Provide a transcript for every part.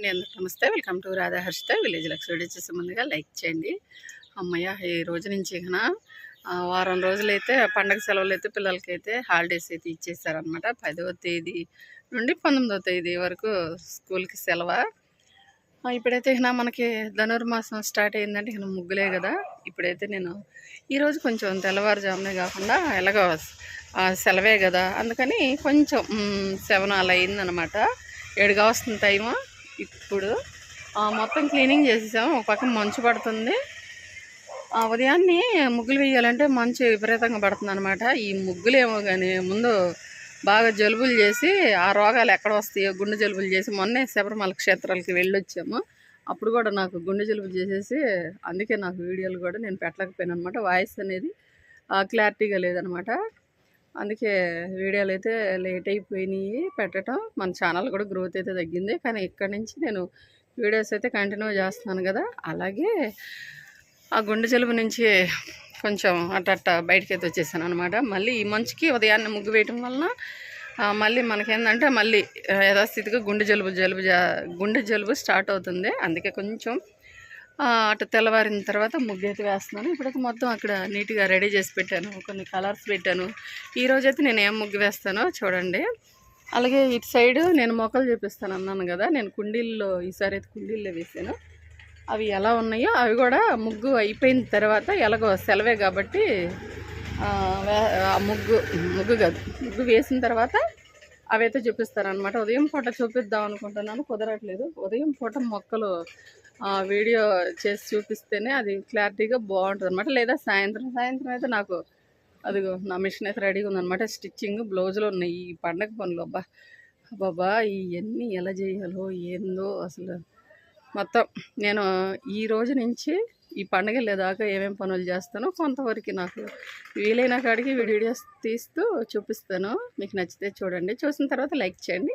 అండి, అందరికీ నమస్తే. Welcome to Radha Harshitha village Lakshmi. చేసే ముందుగా లైక్ చేయండి. అమ్మయ్య, ఈ రోజు నుంచి ఇక వారం రోజులైతే పండగ సెలవులు అయితే పిల్లలకైతే హాలిడేస్ అయితే ఇచ్చేసారనమాట. 10వ తేదీ నుండి 19వ తేదీ వరకు స్కూల్కి సెలవు. ఇప్పుడైతే ఇక మనకి ధనుర్మాసం స్టార్ట్ అయిందంటే ఇక ముగ్గులే కదా. ఇప్పుడైతే నేను ఈరోజు కొంచెం తెల్లవారుజామునే కాకుండా ఎలాగో సెలవే కదా, అందుకని కొంచెం 7 అలా అయిందనమాట. 7గా వస్తుంది టైము. ఇప్పుడు మొత్తం క్లీనింగ్ చేసేసాము. ఒక పక్కన మంచు పడుతుంది. ఉదయాన్నే ముగ్గులు వేయాలంటే మంచు విపరీతంగా పడుతుంది అనమాట. ఈ ముగ్గులేమో కానీ ముందు బాగా జలుబులు చేసి ఆ రోగాలు ఎక్కడ వస్తాయో గుండె జలుబులు చేసి మొన్నే శబరిమల క్షేత్రాలకి వెళ్ళొచ్చాము. అప్పుడు కూడా నాకు గుండె జలుబు చేసేసి అందుకే నాకు వీడియోలు కూడా నేను పెట్టలేకపోయాను అనమాట. వాయిస్ అనేది క్లారిటీగా లేదనమాట. అందుకే వీడియోలు అయితే లేట్ అయిపోయినాయి పెట్టడం. మన ఛానల్ కూడా గ్రోత్ అయితే తగ్గింది. కానీ ఇక్కడి నుంచి నేను వీడియోస్ అయితే కంటిన్యూ చేస్తున్నాను కదా. అలాగే ఆ గుండె జలుబు నుంచి కొంచెం అట్ట బయటకైతే వచ్చేసాను అనమాట. మళ్ళీ ఈ మంచుకి ఉదయాన్నే ముగ్గు వేయటం వలన మళ్ళీ మనకేంటంటే మళ్ళీ యథాస్థితిగా గుండె జలుబు స్టార్ట్ అవుతుంది. అందుకే కొంచెం అటు తెల్లవారిన తర్వాత ముగ్గు అయితే వేస్తున్నాను. ఇప్పటికి మొత్తం అక్కడ నీట్గా రెడీ చేసి పెట్టాను, కొన్ని కలర్స్ పెట్టాను. ఈరోజైతే నేను ఏం ముగ్గు వేస్తానో చూడండి. అలాగే ఇటు సైడు నేను మొక్కలు చూపిస్తాను అన్నాను కదా, నేను కుండీల్లో ఈసారి అయితే కుండీల్లో వేసాను. అవి ఎలా ఉన్నాయో అవి కూడా ముగ్గు అయిపోయిన తర్వాత ఎలాగో సెలవే కాబట్టి ముగ్గు వేసిన తర్వాత అవైతే చూపిస్తారనమాట. ఉదయం పూట చూపిద్దాం అనుకుంటున్నాను, కుదరట్లేదు. ఉదయం పూట మొక్కలు వీడియో చేసి చూపిస్తేనే అది క్లారిటీగా బాగుంటుంది అనమాట. లేదా సాయంత్రం అయితే నాకు అదిగో నా మిషన్ అయితే రెడీగా ఉందనమాట. స్టిచ్చింగ్ బ్లౌజులు ఉన్నాయి. ఈ పండగ పనులు బాబా ఇవన్నీ ఎలా చేయాలో ఏందో అసలు మొత్తం నేను ఈ రోజు నుంచి ఈ పండగ వెళ్ళేదాకా ఏమేమి పనులు చేస్తానో కొంతవరకు నాకు వీలైన కాడికి వీడియోస్ తీస్తూ చూపిస్తాను. మీకు నచ్చితే చూడండి, చూసిన తర్వాత లైక్ చేయండి.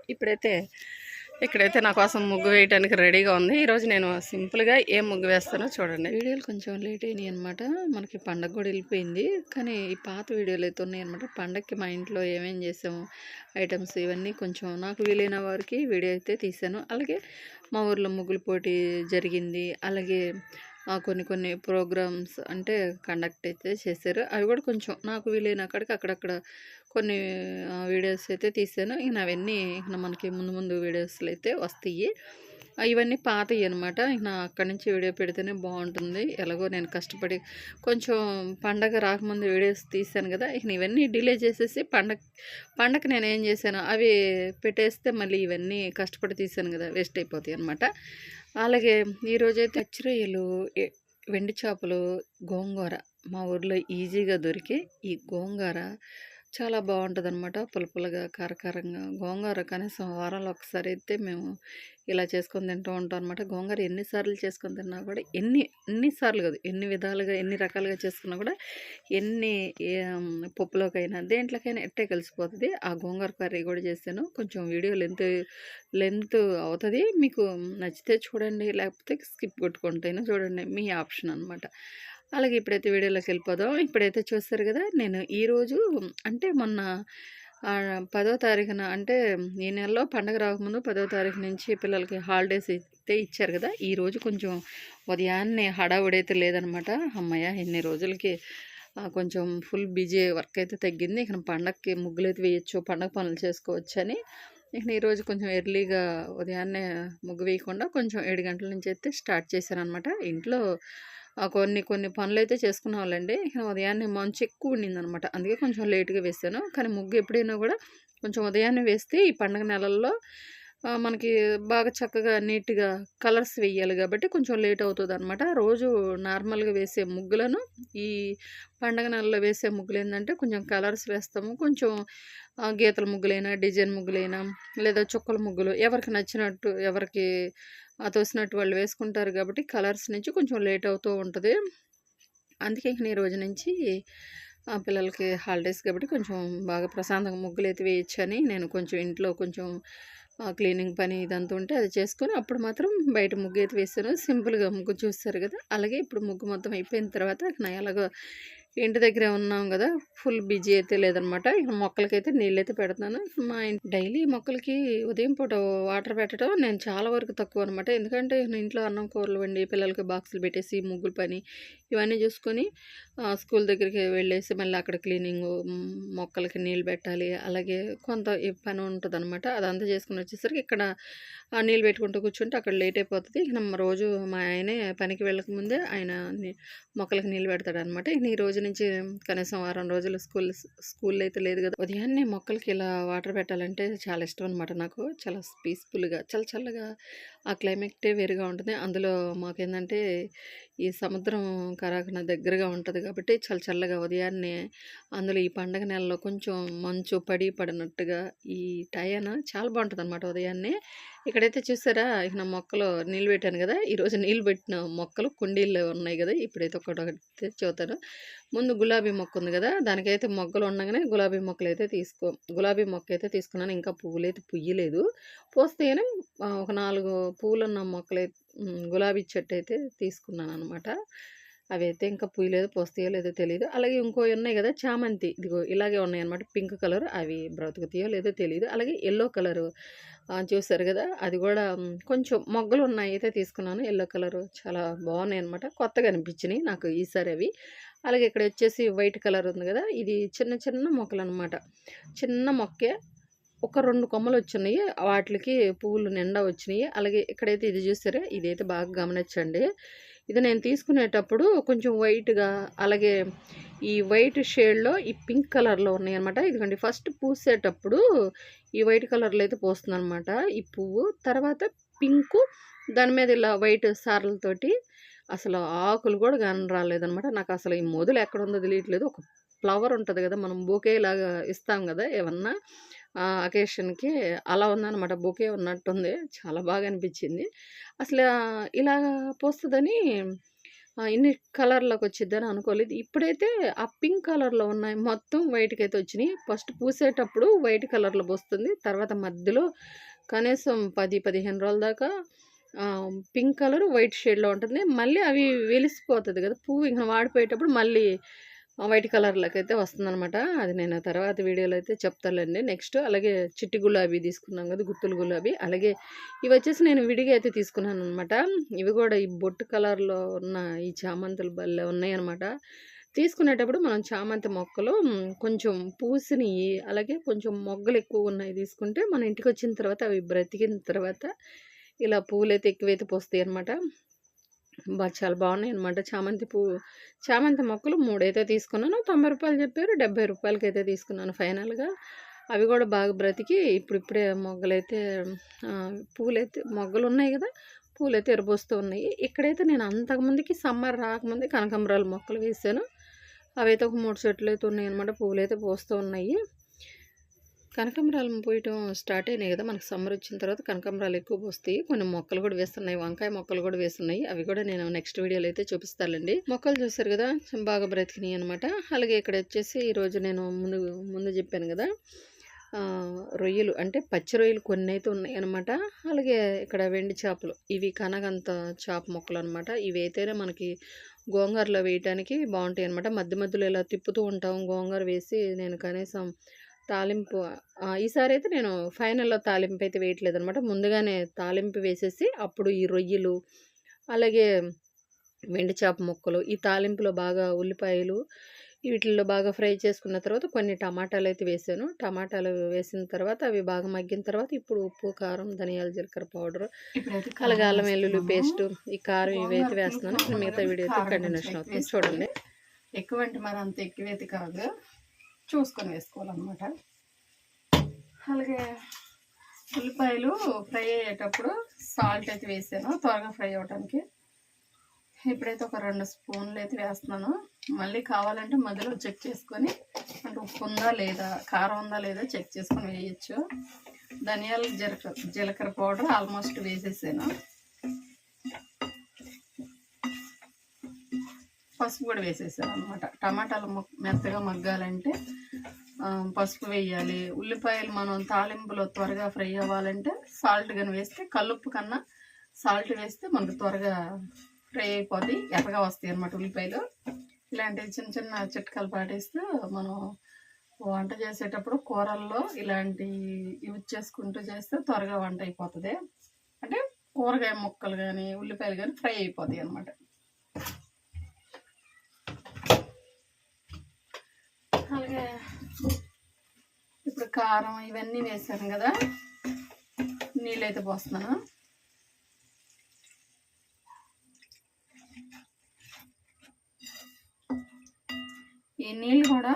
ఇక్కడైతే నా కోసం ముగ్గు వేయడానికి రెడీగా ఉంది. ఈరోజు నేను సింపుల్గా ఏం ముగ్గు వేస్తానో చూడండి. వీడియోలు కొంచెం లేట్ అయినాయి అనమాట. మనకి పండగ కూడా వెళ్ళిపోయింది. కానీ ఈ పాత వీడియోలు అయితే ఉన్నాయి అనమాట. పండగకి మా ఇంట్లో ఏమేం చేసాము ఐటమ్స్ ఇవన్నీ కొంచెం నాకు వీలైన వారికి వీడియో అయితే తీసాను. అలాగే మా ఊర్లో ముగ్గుల పోటీ జరిగింది. అలాగే కొన్ని ప్రోగ్రామ్స్ అంటే కండక్ట్ అయితే చేశారు. అవి కూడా కొంచెం నాకు వీలైన కాడికి అక్కడక్కడ కొన్ని వీడియోస్ అయితే తీసాను. ఇక అవన్నీ మనకి ముందు వీడియోస్లో అయితే వస్తాయి. ఇవన్నీ పాతవి అనమాట. ఇక అక్కడి నుంచి వీడియో పెడితేనే బాగుంటుంది. ఎలాగో నేను కష్టపడి కొంచెం పండగ రాకముందు వీడియోస్ తీసాను కదా. ఇక ఇవన్నీ డిలే చేసేసి పండగ నేను ఏం చేశాను అవి పెట్టేస్తే మళ్ళీ ఇవన్నీ కష్టపడి తీసాను కదా వేస్ట్ అయిపోతాయి అనమాట. అలాగే ఈరోజైతే పచ్చిరొయ్యలు, వెండి చేపలు, గోంగూర మా ఊర్లో ఈజీగా దొరికే ఈ గోంగూర చాలా బాగుంటుంది అనమాట. పులుపులుగా కారకారంగా గోంగూర కనీసం వారంలో ఒకసారి అయితే మేము ఇలా చేసుకొని తింటూ ఉంటాం అనమాట. గోంగూర ఎన్నిసార్లు చేసుకొని తిన్నా కూడా ఎన్నిసార్లు కాదు, ఎన్ని విధాలుగా ఎన్ని రకాలుగా చేసుకున్నా కూడా ఎన్ని పప్పులోకైనా దేంట్లోకైనా ఎట్టే కలిసిపోతుంది. ఆ గోంగూర కర్రీ కూడా చేశాను. కొంచెం వీడియో లెంత్ అవుతుంది. మీకు నచ్చితే చూడండి, లేకపోతే స్కిప్ కొట్టుకుంటేనే చూడండి, మీ ఆప్షన్ అనమాట. అలాగే ఇప్పుడైతే వీడియోలోకి వెళ్ళిపోదాం. ఇప్పుడైతే చూస్తారు కదా, నేను ఈరోజు అంటే మొన్న 10వ తారీఖున అంటే ఈ నెలలో పండగ రాకముందు 10వ తారీఖు నుంచి పిల్లలకి హాలిడేస్ అయితే ఇచ్చారు కదా. ఈరోజు కొంచెం ఉదయాన్నే హడావుడైతే లేదనమాట. అమ్మయ్య, ఎన్ని రోజులకి కొంచెం ఫుల్ బిజీ వర్క్ అయితే తగ్గింది. ఇక పండగకి ముగ్గులు అయితే వేయచ్చు, పండగ పనులు చేసుకోవచ్చు అని ఇక ఈరోజు కొంచెం ఎర్లీగా ఉదయాన్నే ముగ్గు వేయకుండా కొంచెం 7 గంటల నుంచి అయితే స్టార్ట్ చేశాను అనమాట. ఇంట్లో కొన్ని పనులు అయితే చేసుకునే వాళ్ళండి. ఉదయాన్నే మంచు ఎక్కువ ఉండిందనమాట. అందుకే కొంచెం లేట్గా వేసాను. కానీ ముగ్గు ఎప్పుడైనా కూడా కొంచెం ఉదయాన్నే వేస్తే ఈ పండగ నెలల్లో మనకి బాగా చక్కగా నీట్గా కలర్స్ వేయాలి కాబట్టి కొంచెం లేట్ అవుతుంది అనమాట. రోజు నార్మల్గా వేసే ముగ్గులను ఈ పండగ నెలలో వేసే ముగ్గులు ఏంటంటే కొంచెం కలర్స్ వేస్తాము. కొంచెం గీతల ముగ్గులైనా, డిజైన్ ముగ్గులైనా, లేదా చుక్కల ముగ్గులు ఎవరికి నచ్చినట్టు ఎవరికి తోసినట్టు వాళ్ళు వేసుకుంటారు కాబట్టి కలర్స్ నుంచి కొంచెం లేట్ అవుతూ ఉంటుంది. అందుకే ఈ రోజు నుంచి పిల్లలకి హాలిడేస్ కాబట్టి కొంచెం బాగా ప్రశాంతంగా ముగ్గులు అయితే వేయచ్చు అని నేను కొంచెం ఇంట్లో కొంచెం క్లీనింగ్ పని ఇదంతా ఉంటే అది చేసుకొని అప్పుడు మాత్రం బయట ముగ్గు అయితే వేసాను. సింపుల్గా ముగ్గు చూస్తారు కదా. అలాగే ఇప్పుడు ముగ్గు మొత్తం అయిపోయిన తర్వాత నా ఎలాగో ఇంటి దగ్గరే ఉన్నాం కదా, ఫుల్ బిజీ అయితే లేదనమాట. ఇక మొక్కలకైతే నీళ్ళైతే పెడతాను. మా డైలీ మొక్కలకి ఉదయం పూట వాటర్ పెట్టడం నేను చాలా వరకు తక్కువ అనమాట. ఎందుకంటే నేను ఇంట్లో అన్నం కూరలు వండి పిల్లలకి బాక్సులు పెట్టేసి ముగ్గుల పని ఇవన్నీ చూసుకొని స్కూల్ దగ్గరికి వెళ్ళేసి మళ్ళీ అక్కడ క్లీనింగ్, మొక్కలకి నీళ్ళు పెట్టాలి, అలాగే కొంత ఈ పని ఉంటుంది అనమాట. అదంతా చేసుకుని వచ్చేసరికి ఇక్కడ నీళ్ళు పెట్టుకుంటూ కూర్చుంటే అక్కడ లేట్ అయిపోతుంది. ఇక రోజు మా ఆయనే పనికి వెళ్ళకముందే ఆయన మొక్కలకి నీళ్ళు పెడతాడు అనమాట. ఈ రోజు నుంచి కనీసం వారం రోజులు స్కూల్ అయితే లేదు కదా, ఉదయాన్నే మొక్కలకి ఇలా వాటర్ పెట్టాలంటే చాలా ఇష్టం అనమాట నాకు. చాలా పీస్ఫుల్గా చల్లగా ఆ క్లైమేటే వేరుగా ఉంటుంది. అందులో మాకేంటంటే ఈ సముద్రం కరాకన దగ్గరగా ఉంటుంది కాబట్టి చల్లగా ఉదయాన్నే, అందులో ఈ పండగ నెలలో కొంచెం మంచు పడినట్టుగా ఈ టైన చాలా బాగుంటుంది అనమాట ఉదయాన్నే. ఇక్కడైతే చూసారా, ఇక నా మొక్కలు నీళ్ళు పెట్టాను కదా, ఈరోజు నీళ్ళు పెట్టిన మొక్కలు కుండీల్లో ఉన్నాయి కదా. ఇప్పుడైతే ఒకటి చూతాను. ముందు గులాబీ మొక్క ఉంది కదా, దానికైతే మొగ్గలు ఉండగానే గులాబీ మొక్కలు అయితే గులాబీ మొక్క అయితే తీసుకున్నాను. ఇంకా పువ్వులు అయితే పుయ్యలేదు, పోస్తేనే ఒక 4 పువ్వులున్న మొక్కలు గులాబీ చెట్టు అయితే తీసుకున్నాను అనమాట. అవి అయితే ఇంకా పుయ్యలేదు, పోస్తాయో లేదో తెలియదు. అలాగే ఇంకో ఉన్నాయి కదా చామంతి, ఇదిగో ఇలాగే ఉన్నాయి అనమాట, పింక్ కలర్. అవి బ్రతుకుతాయో లేదో తెలియదు. అలాగే ఎల్లో కలరు చూసారు కదా, అది కూడా కొంచెం మొగ్గలు ఉన్నాయి అయితే తీసుకున్నాను. ఎల్లో కలరు చాలా బాగున్నాయి అనమాట, కొత్తగా అనిపించినాయి నాకు ఈసారి అవి. అలాగే ఇక్కడ వచ్చేసి వైట్ కలర్ ఉంది కదా, ఇది చిన్న మొక్కలు అనమాట. చిన్న మొక్కే, ఒక 2 కొమ్మలు వచ్చినాయి, వాటికి పువ్వులు నిండా వచ్చినాయి. అలాగే ఇక్కడైతే ఇది చూసారా, ఇదైతే బాగా గమనించండి. ఇది నేను తీసుకునేటప్పుడు కొంచెం వైట్గా, అలాగే ఈ వైట్ షేడ్లో ఈ పింక్ కలర్లో ఉన్నాయి అనమాట. ఇదిగోండి ఫస్ట్ పూసేటప్పుడు ఈ వైట్ కలర్లో అయితే పోస్తుంది అనమాట ఈ పువ్వు. తర్వాత పింకు, దాని మీద ఇలా వైట్ సార్లతోటి అసలు ఆకులు కూడా రాలేదనమాట. నాకు అసలు ఈ మొదలు ఎక్కడ ఉందో తెలియట్లేదు. ఒక ఫ్లవర్ ఉంటుంది కదా, మనం బొకే లాగా ఇస్తాం కదా ఏమన్నా అకేషన్కి, అలా ఉందన్నమాట. బొకే ఉన్నట్టుంది, చాలా బాగా అనిపించింది. అసలు ఇలా పోస్తుందని, ఇన్ని కలర్లోకి వచ్చిద్దని అనుకోలేదు. ఇప్పుడైతే ఆ పింక్ కలర్లో ఉన్నాయి, మొత్తం వైట్కి అయితే వచ్చినాయి. ఫస్ట్ పూసేటప్పుడు వైట్ కలర్లో పోస్తుంది, తర్వాత మధ్యలో కనీసం 10-15 రోజుల దాకా పింక్ కలర్ వైట్ షేడ్లో ఉంటుంది. మళ్ళీ అవి వెలిసిపోతుంది కదా పువ్వు, ఇంకా వాడిపోయేటప్పుడు మళ్ళీ వైట్ కలర్లోకి అయితే వస్తుందన్నమాట. అది నేను తర్వాత వీడియోలో అయితే చెప్తానండి నెక్స్ట్. అలాగే చిట్టి గులాబీ తీసుకున్నాం కదా, గుత్తులు గులాబీ. అలాగే ఇవి వచ్చేసి నేను విడిగా అయితే తీసుకున్నాను అనమాట. ఇవి కూడా ఈ బొట్టు కలర్లో ఉన్న ఈ చామంతులు భలే ఉన్నాయి అనమాట. తీసుకునేటప్పుడు మనం చామంతి మొక్కలు కొంచెం పూసినవి, అలాగే కొంచెం మొగ్గలు ఎక్కువ ఉన్నాయి తీసుకుంటే మన ఇంటికి వచ్చిన తర్వాత అవి బ్రతికిన తర్వాత ఇలా పువ్వులు అయితే ఎక్కువైతే పోస్తాయి అనమాట. చాలా బాగున్నాయి అనమాట. చామంతి మొక్కలు 3 అయితే తీసుకున్నాను. 90 రూపాయలు చెప్పారు, 70 రూపాయలకి అయితే తీసుకున్నాను ఫైనల్గా. అవి కూడా బాగా బ్రతికి ఇప్పుడిప్పుడే మొగ్గలైతే పూలైతే మొగ్గలు ఉన్నాయి కదా, పూలైతే ఎరబోస్తూ ఉన్నాయి. ఇక్కడైతే నేను అంతకుముందుకి సమ్మర్ రాకముందే కనకాంబరాల మొక్కలు వేసాను. అవైతే ఒక 3 చెట్లు అయితే ఉన్నాయి అనమాట, పూలు అయితే పోస్తూ ఉన్నాయి. కనకాంబరాలు పోయటం స్టార్ట్ అయినాయి కదా మనకు, సమ్మర్ వచ్చిన తర్వాత కనకాంబరాలు ఎక్కువ పోస్తాయి. కొన్ని మొక్కలు కూడా వేస్తున్నాయి, వంకాయ మొక్కలు కూడా వేస్తున్నాయి. అవి కూడా నేను నెక్స్ట్ వీడియోలో అయితే చూపిస్తానండి. మొక్కలు చూసారు కదా, బాగా బ్రతికినాయి అనమాట. అలాగే ఇక్కడ వచ్చేసి ఈరోజు నేను ముందు చెప్పాను కదా, రొయ్యలు అంటే పచ్చి రొయ్యలు కొన్ని అయితే ఉన్నాయి అనమాట. అలాగే ఇక్కడ వెండి చేపలు, ఇవి కనగంత చేప మొక్కలు అనమాట. ఇవి అయితేనే మనకి గోంగూరలో వేయటానికి బాగుంటాయి అనమాట. మధ్యలో ఇలా తిప్పుతూ ఉంటాం. గోంగూర వేసి నేను కనీసం తాలింపు, ఈసారి అయితే నేను ఫైనల్లో తాలింపు అయితే వేయట్లేదు అనమాట. ముందుగానే తాలింపు వేసేసి అప్పుడు ఈ రొయ్యలు, అలాగే వెండి చేప ముక్కలు ఈ తాలింపులో బాగా ఉల్లిపాయలు వీటిల్లో బాగా ఫ్రై చేసుకున్న తర్వాత కొన్ని టమాటాలు అయితే వేసాను. టమాటాలు వేసిన తర్వాత అవి బాగా మగ్గిన తర్వాత ఇప్పుడు ఉప్పు, కారం, ధనియాల, జీలకర్ర పౌడర్, అలాగే అల్లం వెల్లుల్లి పేస్ట్, ఈ కారం ఇవైతే వేస్తున్నాను. ఇప్పుడు మిగతా వీడియో అయితే కంటిన్యూషన్ అవుతుంది, చూడండి. ఎక్కువ అంటే మరి అంత ఎక్కువైతే కాదు, చూసుకొని వేసుకోవాలన్నమాట. అలాగే ఉల్లిపాయలు ఫ్రై అయ్యేటప్పుడు సాల్ట్ అయితే వేసాను త్వరగా ఫ్రై అవ్వడానికి. ఇప్పుడైతే ఒక 2 స్పూన్లు అయితే వేస్తున్నాను. మళ్ళీ కావాలంటే మధ్యలో చెక్ చేసుకొని, అంటే ఉప్పు ఉందా లేదా, కారం ఉందా లేదా చెక్ చేసుకొని వేయచ్చు. ధనియాలు, జీలకర్ర పౌడర్ ఆల్మోస్ట్ వేసేసాను. పసుపు కూడా వేసేసాను అనమాట. టమాటాలు మెత్తగా మగ్గాలంటే పసుపు వేయాలి. ఉల్లిపాయలు మనం తాలింపులో త్వరగా ఫ్రై అవ్వాలంటే సాల్ట్ కానీ వేస్తే, కల్లుప్పు కన్నా సాల్ట్ వేస్తే మనకు త్వరగా ఫ్రై అయిపోతాయి, ఎర్రగా వస్తాయి అన్నమాట ఉల్లిపాయలు. ఇలాంటి చిన్న చిన్న చిట్కాలు పాటిస్తూ మనం వంట చేసేటప్పుడు కూరల్లో ఇలాంటి యూజ్ చేసుకుంటూ చేస్తే త్వరగా వంట అయిపోతుంది. అంటే కూరగాయ ముక్కలు కానీ ఉల్లిపాయలు కానీ ఫ్రై అయిపోతాయి అన్నమాట. అలాగే ఇప్పుడు కారం ఇవన్నీ వేసాను కదా, నీళ్ళైతే పోస్తున్నాను. ఈ నీళ్ళు కూడా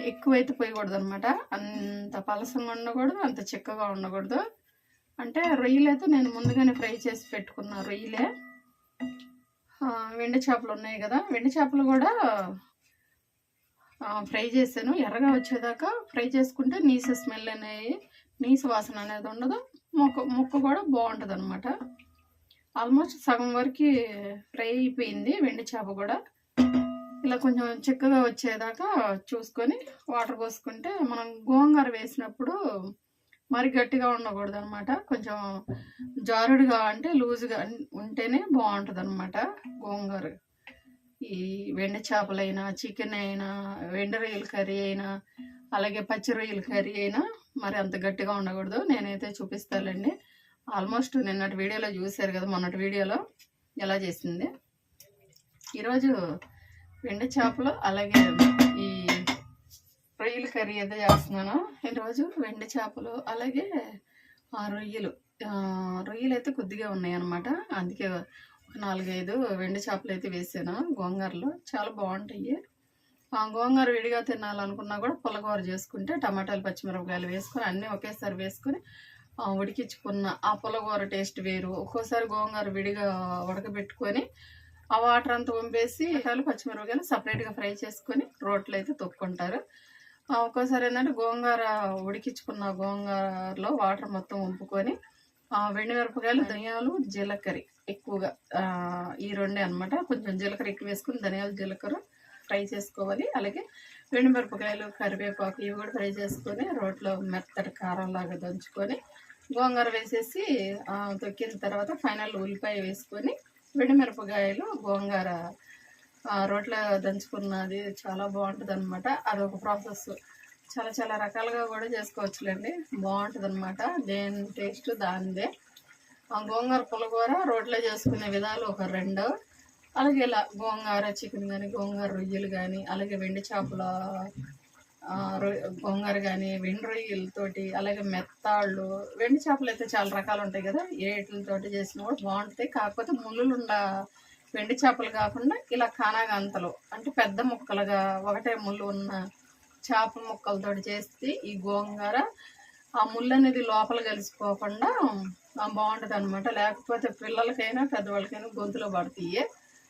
ఎక్కువైతే పోయకూడదు అనమాట. అంత పలసంగా ఉండకూడదు, అంత చిక్కగా ఉండకూడదు. అంటే రొయ్యలైతే నేను ముందుగానే ఫ్రై చేసి పెట్టుకున్న రొయ్యలే. వెండి చేపలు ఉన్నాయి కదా, వెండి చేపలు కూడా ఫ్రై చేశాను. ఎర్రగా వచ్చేదాకా ఫ్రై చేసుకుంటే నీసు స్మెల్ అనేది, నీసు వాసన అనేది ఉండదు. ముక్క కూడా బాగుంటుంది అనమాట. ఆల్మోస్ట్ సగం వరకు ఫ్రై అయిపోయింది వెండి చేప కూడా. ఇలా కొంచెం చిక్కగా వచ్చేదాకా చూసుకొని వాటర్ పోసుకుంటే, మనం గోంగూర వేసినప్పుడు మరి గట్టిగా ఉండకూడదు అనమాట. కొంచెం జారుడుగా అంటే లూజుగా ఉంటేనే బాగుంటుంది అనమాట గోంగూర. ఈ వెండి చేపలైనా, చికెన్ అయినా, వెండి రొయ్యల కర్రీ అయినా, అలాగే పచ్చి రొయ్యల కర్రీ అయినా మరి అంత గట్టిగా ఉండకూడదు. నేనైతే చూపిస్తానండి. ఆల్మోస్ట్ నిన్నటి వీడియోలో చూశారు కదా, మొన్నటి వీడియోలో ఎలా చేసింది. ఈరోజు వెండి చేపలు అలాగే ఈ రొయ్యల కర్రీ అయితే చేస్తున్నాను. ఈరోజు వెండి చేపలు అలాగే రొయ్యలు అయితే కొద్దిగా ఉన్నాయి అన్నమాట. అందుకే ఒక 4-5 వెండి చేపలు అయితే వేసాను గోంగూరలో. చాలా బాగుంటాయి. గోంగూర విడిగా తినాలనుకున్నా కూడా పుల్లగూర చేసుకుంటే టమాటాలు పచ్చిమిరపకాయలు వేసుకొని అన్నీ ఒకేసారి వేసుకొని ఉడికించుకున్న ఆ పుల్లగూర టేస్ట్ వేరు. ఒక్కోసారి గోంగూర విడిగా ఉడకబెట్టుకొని ఆ వాటర్ అంతా వంపేసి పచ్చిమిరపకాయలు సపరేట్గా ఫ్రై చేసుకొని రోట్లో అయితే తొక్కుంటారు. ఒక్కోసారి ఏంటంటే గోంగూర ఉడికించుకున్న గోంగూరలో వాటర్ మొత్తం వంపుకొని వెండి మిరపకాయలు, ధనియాలు, జీలకర్ర ఎక్కువగా ఈ రెండే అనమాట. కొంచెం జీలకర్ర ఎక్కువ వేసుకుని ధనియాలు, జీలకర్ర ఫ్రై చేసుకోవాలి. అలాగే వెండి మిరపకాయలు, కరివేపాకు ఇవి కూడా ఫ్రై చేసుకొని రోట్లో మెత్తటి కారంలాగా దంచుకొని గోంగూర వేసేసి తొక్కిన తర్వాత ఫైనల్ ఉల్లిపాయ వేసుకొని వెండి మిరపకాయలు, గోంగూర రోట్లో దంచుకున్నది చాలా బాగుంటుంది అనమాట. అదొక ప్రాసెస్. చాలా రకాలుగా కూడా చేసుకోవచ్చులేండి, బాగుంటుంది అనమాట. దేని టేస్ట్ దానిదే. గోంగూర పుల్లగూర రోట్లో చేసుకునే విధాలు ఒక 2. అలాగే ఇలా గోంగూర చికెన్ కానీ, గోంగూర రొయ్యలు కానీ, అలాగే వెండి చేపల గోంగూర కానీ, వెండి రొయ్యలతోటి, అలాగే మెత్తాళ్ళు. వెండి చేపలు అయితే చాలా రకాలు ఉంటాయి కదా, ఏటిలతోటి చేసినా కూడా బాగుంటుంది. కాకపోతే ముళ్ళులు ఉండ వెండి చేపలు కాకుండా ఇలా కానాగంతలు అంటే పెద్ద ముక్కలుగా ఒకటే ముళ్ళు ఉన్న చేప ముక్కలతో చేస్తే ఈ గోంగూర ఆ ముళ్ళు అనేది లోపల కలిసిపోకుండా బాగుంటుంది అనమాట. లేకపోతే పిల్లలకైనా పెద్దవాళ్ళకైనా గొంతులో పడతాయి.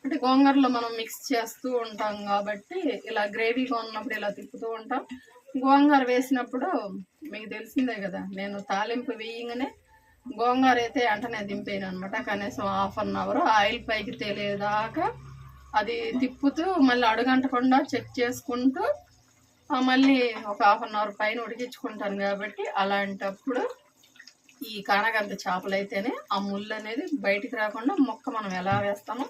అంటే గోంగూరలో మనం మిక్స్ చేస్తూ ఉంటాం కాబట్టి ఇలా గ్రేవీగా ఉన్నప్పుడు ఇలా తిప్పుతూ ఉంటాం. గోంగూర వేసినప్పుడు మీకు తెలిసిందే కదా, నేను తాలింపు వేయగానే గోంగూర అయితే వెంటనే దింపాను అనమాట. కనీసం 1/2 అవర్ ఆయిల్ పైకి తెలియదాకా అది తిప్పుతూ మళ్ళీ అడుగంటకుండా చెక్ చేసుకుంటూ మళ్ళీ ఒక 1/2 అవర్ పైన ఉడికించుకుంటాను కాబట్టి అలాంటప్పుడు ఈ కానగంత చేపలు అయితేనే ఆ ముళ్ళు అనేది బయటికి రాకుండా ముక్క మనం ఎలా వేస్తామో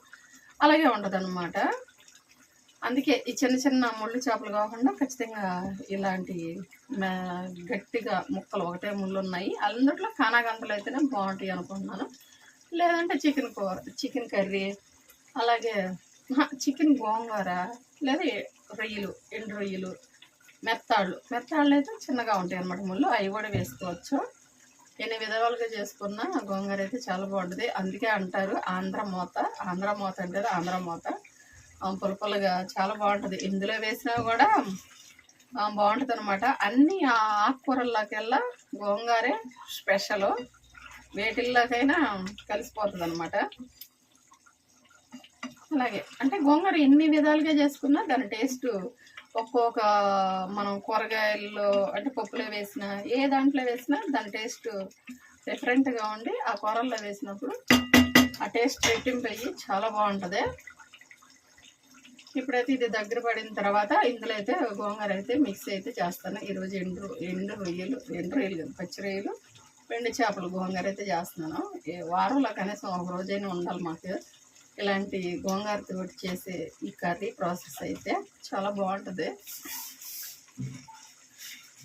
అలాగే ఉంటుంది అనమాట. అందుకే ఈ చిన్న ముళ్ళు చేపలు కాకుండా ఖచ్చితంగా ఇలాంటి గట్టిగా ముక్కలు ఒకటే ముళ్ళు ఉన్నాయి అందుట్లో కానాగంతలు అయితేనే బాగుంటాయి అనుకుంటున్నాను. లేదంటే చికెన్ కర్రీ, అలాగే చికెన్ గోంగూర, లేదా రొయ్యలు, ఎండు రొయ్యలు, మెత్తాళ్ళు అయితే చిన్నగా ఉంటాయి అన్నమాట ముళ్ళు, అవి కూడా వేసుకోవచ్చు. ఎన్ని విధాలుగా చేసుకున్న గోంగూర అయితే చాలా బాగుంటుంది. అందుకే అంటారు ఆంధ్ర మూత అంటారు. ఆంధ్ర మూత పులుపులుగా చాలా బాగుంటుంది. ఇందులో వేసినా కూడా బాగుంటుంది అనమాట. అన్ని ఆకుకూరల్లోకెల్లా గోంగూరే స్పెషల్, వేటిల్లోకైనా కలిసిపోతుంది అనమాట. అలాగే అంటే గోంగూర ఎన్ని విధాలుగా చేసుకున్నా దాని టేస్ట్ ఒక్కొక్క మనం కూరగాయల్లో అంటే పప్పులో వేసినా ఏ దాంట్లో వేసినా దాని టేస్ట్ డిఫరెంట్గా ఉండి ఆ కూరల్లో వేసినప్పుడు ఆ టేస్ట్ రెట్టింపు అయ్యి చాలా బాగుంటుంది. ఇప్పుడైతే ఇది దగ్గర పడిన తర్వాత ఇందులో అయితే గోంగూర అయితే మిక్స్ అయితే చేస్తాను. ఈరోజు ఎండు రొయ్యలు పచ్చి రొయ్యలు, వెండి చేపలు గోంగూర అయితే చేస్తున్నాను. వారంలో కనీసం ఒక రోజైనా ఉండాలి మాకు. ఇలాంటి గోంగూరతో చేసే ఈ కర్రీ ప్రాసెస్ అయితే చాలా బాగుంటుంది.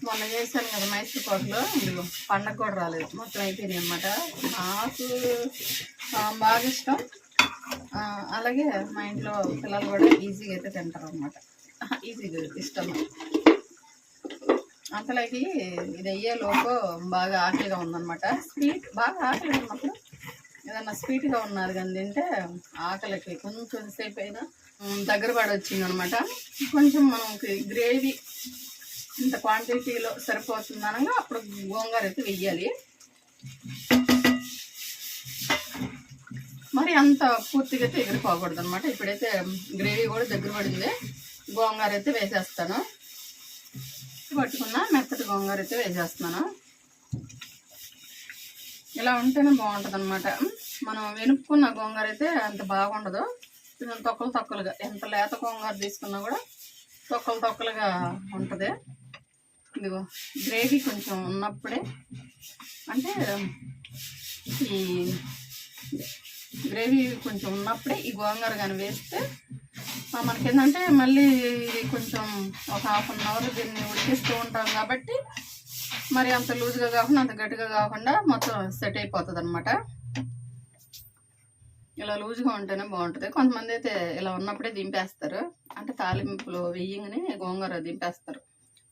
మొన్న చేశాను కదా మైసూర్ పాకులో, ఇదిగో పండగ కూడా రాలేదు, మొత్తం అయిపోయినాయి అనమాట. నాకు బాగా ఇష్టం, అలాగే మా ఇంట్లో పిల్లలు కూడా ఈజీగా అయితే తింటారు అనమాట. ఈజీగా ఇష్టం. అంతలోకి ఇది అయ్యేలోపు బాగా ఆకలిగా ఉందన్నమాట. బాగా ఆకలిగా ఉన్నప్పుడు ఏదన్నా స్వీట్గా ఉన్నది కానీ తింటే ఆకలికి కొంచెం సేపు అయినా దగ్గర పడి వచ్చింది అనమాట. కొంచెం మనకి గ్రేవీ ఇంత క్వాంటిటీలో సరిపోతుంది అనగా అప్పుడు గోంగూర అయితే వెయ్యాలి. మరి అంత పూర్తిగా అయితే ఎగిరిపోకూడదు అనమాట. ఇప్పుడైతే గ్రేవీ కూడా దగ్గర పడింది, గోంగూర అయితే వేసేస్తాను. పట్టుకున్న మెత్తటి గోంగూర అయితే వేసేస్తున్నాను. ఇలా ఉంటేనే బాగుంటుంది అనమాట. మనం వెనుక్కున్న గోంగూర అయితే అంత బాగుండదు, కొంచెం తొక్కలుగా. ఎంత లేత గోంగూర తీసుకున్నా కూడా తొక్కలుగా ఉంటుంది. ఇదిగో గ్రేవీ కొంచెం ఉన్నప్పుడే, అంటే ఈ గ్రేవీ కొంచెం ఉన్నప్పుడే ఈ గోంగూర కానీ వేస్తే మనకేంటంటే మళ్ళీ ఇది కొంచెం ఒక 1/2 అవర్ దీన్ని ఉడికిస్తూ ఉంటాం కాబట్టి మరి అంత లూజ్గా కాకుండా అంత గట్టిగా కాకుండా మొత్తం సెట్ అయిపోతుంది అనమాట. ఇలా లూజ్గా ఉంటేనే బాగుంటుంది. కొంతమంది అయితే ఇలా ఉన్నప్పుడే దింపేస్తారు, అంటే తాలింపులో వెయ్యంగానే గోంగూర దింపేస్తారు.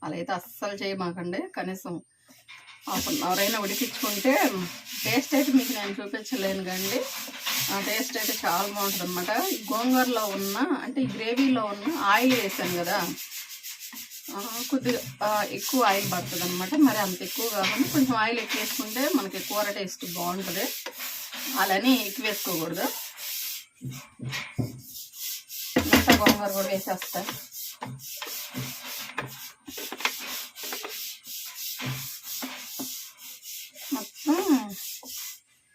అలా అయితే అస్సలు చేయమాకండి. కనీసం 1/2 అవర్ అయినా ఉడికించుకుంటే టేస్ట్ అయితే మీకు నేను చూపించలేను కానీ ఆ టేస్ట్ అయితే చాలా బాగుంటుంది అనమాట. ఈ గోంగూరలో ఉన్న, అంటే ఈ గ్రేవీలో ఉన్న ఆయిల్ వేసాను కదా, కొద్దిగా ఎక్కువ ఆయిల్ పడుతుంది అనమాట. మరి అంత ఎక్కువ కాకుండా కొంచెం ఆయిల్ ఎక్కువ వేసుకుంటే మనకి కూర టేస్ట్ బాగుంటుంది. అలానే ఎక్కువ వేసుకోకూడదు. మిగతా గోంగూర కూడా వేసేస్తాను. మొత్తం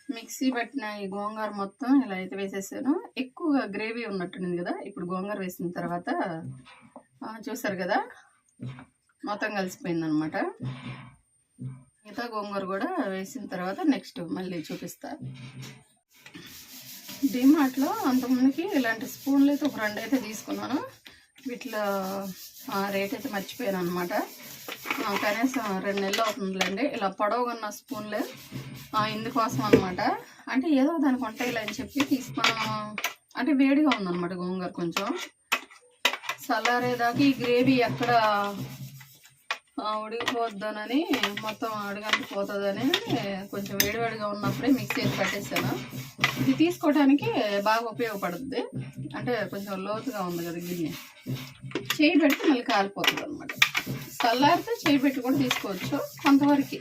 మిక్సీ పట్టిన ఈ గోంగూర మొత్తం ఇలా అయితే వేసేసాను. ఎక్కువగా గ్రేవీ ఉన్నట్టుంది కదా. ఇప్పుడు గోంగూర వేసిన తర్వాత చూసారు కదా, మొత్తం కలిసిపోయింది అనమాట. మిగతా గోంగూర కూడా వేసిన తర్వాత నెక్స్ట్ మళ్ళీ చూపిస్తా. డిమార్ట్లో అంతకుముందుకి ఇలాంటి స్పూన్లు అయితే ఒక 2 అయితే తీసుకున్నాను. వీటిలో రేట్ అయితే మర్చిపోయాను అనమాట. కనీసం 2 నెలలు అవుతుందిలేండి. ఇలా పొడవుగా స్పూన్లే ఇందుకోసం అనమాట. అంటే ఏదో దానికి ఉంటాయిలే అని చెప్పి తీసుకున్నాను. అంటే వేడిగా ఉందన్నమాట గోంగూర, కొంచెం చల్లారేదాకా ఈ గ్రేవీ ఎక్కడ ఉడికిపోద్దానని, మొత్తం అడుగంటిపోతుందని కొంచెం వేడివేడిగా ఉన్నప్పుడే మిక్సీ వేసి పట్టేసాను. ఇది తీసుకోవడానికి బాగా ఉపయోగపడుతుంది. అంటే కొంచెం లోతుగా ఉంది కదా గిన్నె, చేయి పెట్టి మళ్ళీ కాలిపోతుంది అనమాట. చల్లారితే చేయి పెట్టి కూడా తీసుకోవచ్చు. కొంతవరకు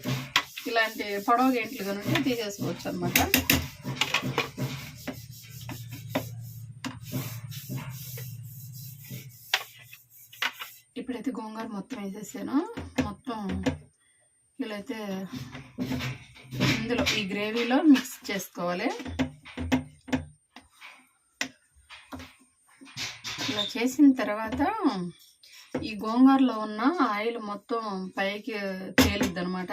ఇలాంటి పొడవు గేంట్లు కనుక తీసేసుకోవచ్చు అనమాట. ఇప్పుడైతే గోంగూర మొత్తం వేసేసాను. మొత్తం ఇలా అయితే ఇందులో ఈ గ్రేవీలో మిక్స్ చేసుకోవాలి. ఇలా చేసిన తర్వాత ఈ గోంగూరలో ఉన్న ఆయిల్ మొత్తం పైకి తేలిద్ది అనమాట.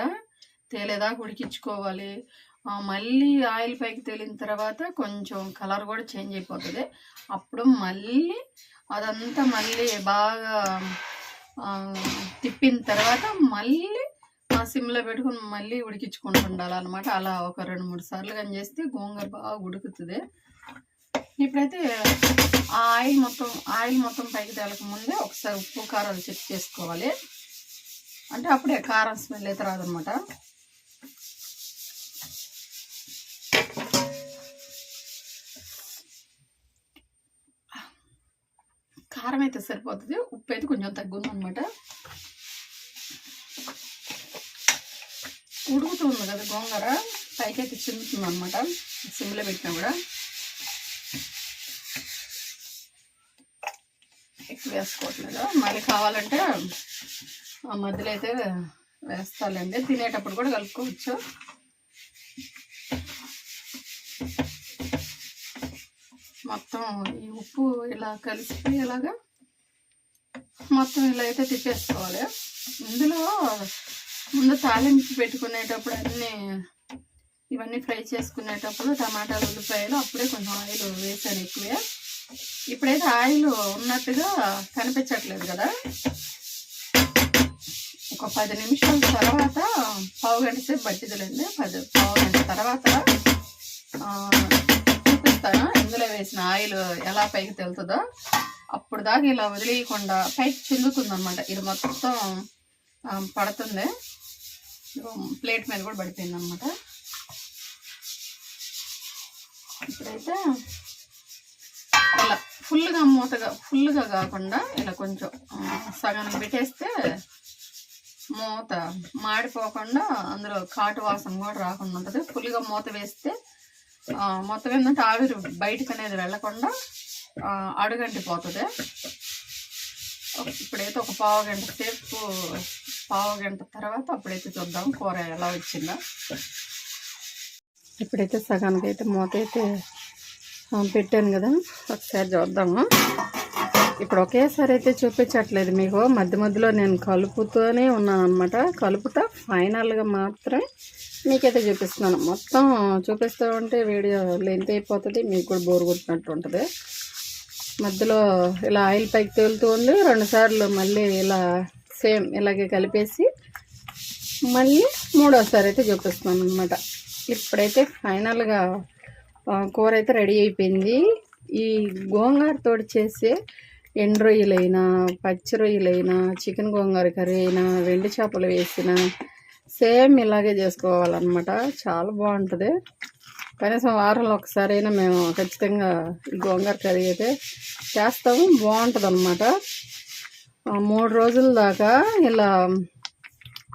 తేలేదాకా ఉడికించుకోవాలి. మళ్ళీ ఆయిల్ పైకి తేలిన తర్వాత కొంచెం కలర్ కూడా చేంజ్ అయిపోతుంది. అప్పుడు మళ్ళీ అదంతా మళ్ళీ బాగా తిప్పిన తర్వాత మళ్ళీ సిమ్లో పెట్టుకుని మళ్ళీ ఉడికించుకుంటూ ఉండాలన్నమాట. అలా ఒక 2-3 సార్లు కానీ చేస్తే గోంగూర బాగా ఉడుకుతుంది. ఇప్పుడైతే ఆయిల్ మొత్తం పైకి తేలక ముందే ఒకసారి ఉప్పు కారాలు చెక్ చేసుకోవాలి. అంటే అప్పుడే కారం స్మెల్ అయితే రాదనమాట. కారం అయితే సరిపోతుంది, ఉప్పు అయితే కొంచెం తగ్గుంది అనమాట. ఉడుకుతుంది కదా గోంగూర, పైకి అయితే చిందుతుంది అనమాట సిమ్లో పెట్టినా కూడా. ఎక్కువ వేసుకోవట్లేదు, మళ్ళీ కావాలంటే ఆ మధ్యలో అయితే వేస్తాలండి. తినేటప్పుడు కూడా కలుపుకోవచ్చు. మొత్తం ఈ ఉప్పు ఇలా కలిసిపోయేలాగా మొత్తం ఇలా అయితే తిప్పేసుకోవాలి. ఇందులో ముందు తాలింపు పెట్టుకునేటప్పుడు అన్నీ ఇవన్నీ ఫ్రై చేసుకునేటప్పుడు టమాటాలు ఉల్లిపాయలు అప్పుడే కొంచెం ఆయిల్ వేసాను ఎక్కువే. ఇప్పుడైతే ఆయిల్ ఉన్నట్టుగా కనిపించట్లేదు కదా. ఒక 10 నిమిషాల తర్వాత, పావు గంట సేపు పట్టిదిలేండి, పావు గంట తర్వాత చూపిస్తాను ఇందులో వేసిన ఆయిల్ ఎలా పైకి తెలుతుందో. అప్పుడు దాకా ఇలా వదిలేయకుండా పైకి చిందుతుంది అనమాట. ఇది మొత్తం పడుతుంది, ప్లేట్ మీద కూడా పడిపోయింది అనమాట. ఇప్పుడైతే ఇలా ఫుల్గా కాకుండా ఇలా కొంచెం సగానికి పెట్టేస్తే మూత మాడిపోకుండా అందులో కాటు వాసన కూడా రాకుండా ఉంటుంది. ఫుల్గా మూత వేస్తే మొత్తం ఏంటంటే ఆవిరి బయటకు అనేది వెళ్ళకుండా అడుగంటిపోతుంది. ఇప్పుడైతే ఒక పావు గంట తర్వాత అప్పుడైతే చూద్దాం కూర ఎలా వచ్చిందో. ఇప్పుడైతే సగానికి అయితే మూత అయితే పెట్టాను కదా, ఒకసారి చూద్దాము. ఇప్పుడు ఒకేసారి అయితే చూపించట్లేదు మీకు, మధ్య మధ్యలో నేను కలుపుతూనే ఉన్నాను అనమాట. కలుపుతా ఫైనల్గా మాత్రమే మీకైతే చూపిస్తున్నాను. మొత్తం చూపిస్తూ ఉంటే వీడియో లెంత్ అయిపోతుంది, మీకు కూడా బోర్ కొట్టినట్టు ఉంటుంది. మధ్యలో ఇలా ఆయిల్ పైకి తేలుతూ ఉంది, 2 సార్లు మళ్ళీ ఇలా సేమ్ ఇలాగే కలిపేసి మళ్ళీ 3వసారి అయితే చూపిస్తున్నాను అనమాట. ఇప్పుడైతే ఫైనల్గా కూర అయితే రెడీ అయిపోయింది. ఈ గోంగూరతో చేసే ఎండు రొయ్యలైనా, పచ్చి రొయ్యలైనా, చికెన్ గోంగూర కర్రీ అయినా, వెండి చేపలు వేసిన సేమ్ ఇలాగే చేసుకోవాలన్నమాట. చాలా బాగుంటుంది. కనీసం వారంలో ఒకసారైనా మేము ఖచ్చితంగా ఈ గోంగూర కర్రీ అయితే చేస్తాము. బాగుంటుంది అన్నమాట. 3 రోజుల దాకా ఇలా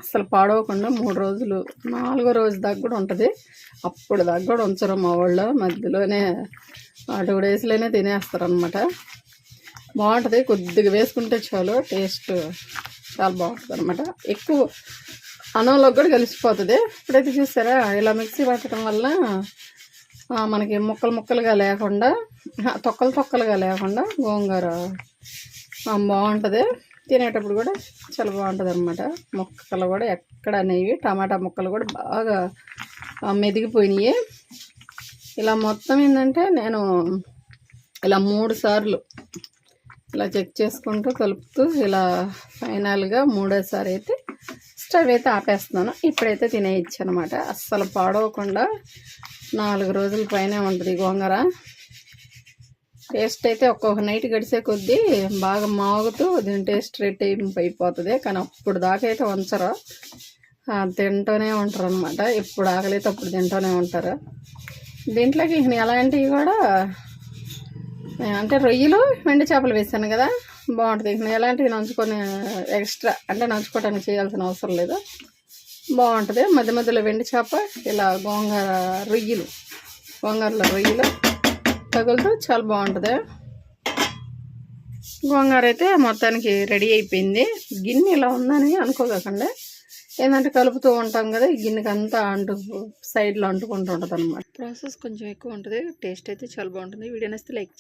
అసలు పాడవకుండా 3 రోజులు, 4వ రోజు దాకా కూడా ఉంటుంది. అప్పుడు దాకా కూడా ఉంచరు మా వాళ్ళు, మధ్యలోనే 2 డేస్లోనే తినేస్తారు అనమాట. బాగుంటుంది. కొద్దిగా వేసుకుంటే చాలు, టేస్ట్ చాలా బాగుంటుంది అనమాట. ఎక్కువ అన్నంలోకి కూడా కలిసిపోతుంది. ఇప్పుడైతే చూసారా ఇలా మిక్సీ పట్టడం వల్ల మనకి ముక్కలుగా లేకుండా, తొక్కలుగా లేకుండా గోంగూర బాగుంటుంది. తినేటప్పుడు కూడా చాలా బాగుంటుంది అనమాట. ముక్కలు కూడా ఎక్కడ అనేవి, టమాటా ముక్కలు కూడా బాగా మెదిగిపోయినాయి. ఇలా మొత్తం ఏంటంటే నేను ఇలా 3 సార్లు ఇలా చెక్ చేసుకుంటూ కలుపుతూ ఇలా ఫైనల్గా 3వసారి అయితే స్టవ్ అయితే ఆపేస్తున్నాను. ఇప్పుడైతే తినేయచ్చు అనమాట. అస్సలు పాడవకుండా 4 రోజుల పైనే ఉంటుంది గోంగూర. టేస్ట్ అయితే ఒక్కొక్క నైట్ గడిచే కొద్దీ బాగా మాగుతూ దీని టేస్ట్ రెట్టింపు అయిపోతుంది. కానీ అప్పుడు దాకా అయితే ఉంచరు, తింటూనే ఉంటారు అనమాట. ఎప్పుడు ఆకలితే అప్పుడు తింటూనే ఉంటారు. దీంట్లోకి ఎలాంటివి కూడా అంటే రొయ్యలు, వెండి చేపలు వేసాను కదా, బాగుంటుంది. ఎలాంటివి నంచుకొని ఎక్స్ట్రా అంటే నంచుకోవడానికి చేయాల్సిన అవసరం లేదు, బాగుంటుంది. మధ్య మధ్యలో వెండి చేప, ఇలా గోంగూరలో రొయ్యలు తగులుతూ చాలా బాగుంటుంది. గోంగూర అయితే మొత్తానికి రెడీ అయిపోయింది. గిన్నె ఇలా ఉందని అనుకోకుండా, ఏంటంటే కలుపుతూ ఉంటాం కదా, ఈ గిన్నెకి అంతా సైడ్లో అంటుకుంటూ ఉంటుంది అనమాట. ప్రాసెస్ కొంచెం ఎక్కువ ఉంటుంది. టేస్ట్ అయితే చాలా బాగుంటుంది. వీడియో నచ్చితే లైక్ చేయండి.